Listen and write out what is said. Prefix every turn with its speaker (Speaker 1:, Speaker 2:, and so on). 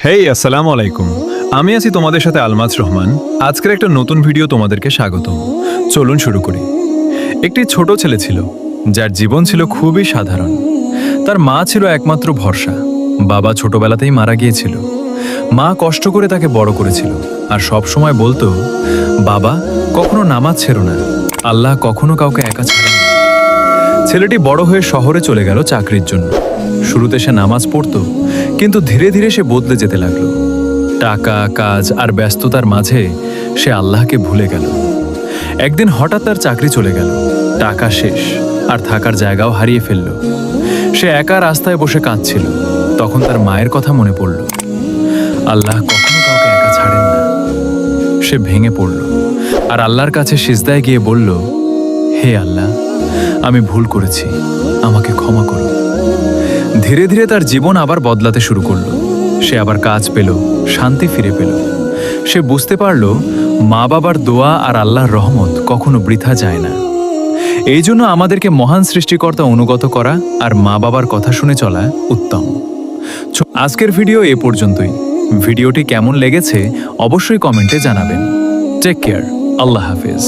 Speaker 1: হেই আসসালামু আলাইকুম। আমি আছি তোমাদের সাথে আলমাজ রহমান। আজকের একটা নতুন ভিডিও তোমাদেরকে স্বাগত। চলুন শুরু করি। একটি ছোট ছেলে ছিল যার জীবন ছিল খুবই সাধারণ। তার মা ছিল একমাত্র ভরসা। বাবা ছোটবেলাতেই মারা গিয়েছিল। মা কষ্ট করে তাকে বড় করেছিল আর সব সময় বলতো, বাবা কখনো নামাজ ছেড়ো না, আল্লাহ কখনো কাউকে একা ছাড়েন না। ছেলেটি বড় হয়ে শহরে চলে গেল চাকরির জন্য। শুরুতে সে নামাজ পড়তো, কিন্তু ধীরে ধীরে সে বদলে যেতে লাগলো। টাকা, কাজ আর ব্যস্ততার মাঝে সে আল্লাহকে ভুলে গেল। একদিন হঠাৎ তার চাকরি চলে গেল, টাকা শেষ আর থাকার জায়গাও হারিয়ে ফেলল। সে একা রাস্তায় বসে কাঁদছিল। তখন তার মায়ের কথা মনে পড়ল। আল্লাহ কখনো কাউকে একা ছাড়েন না। সে ভেঙে পড়ল আর আল্লাহর কাছে সিজদায় গিয়ে বলল, হে আল্লাহ, আমি ভুল করেছি, আমাকে ক্ষমা করুন। ধীরে ধীরে তার জীবন আবার বদলাতে শুরু করলো। সে আবার কাজ পেল, শান্তি ফিরে পেল। সে বুঝতে পারল মা বাবার দোয়া আর আল্লাহর রহমত কখনো বৃথা যায় না। এই জন্য আমাদেরকে মহান সৃষ্টিকর্তা অনুগত করা আর মা বাবার কথা শুনে চলা উত্তম। আজকের ভিডিও এ পর্যন্তই। ভিডিওটি কেমন লেগেছে অবশ্যই কমেন্টে জানাবেন। টেক কেয়ার, আল্লাহ হাফেজ।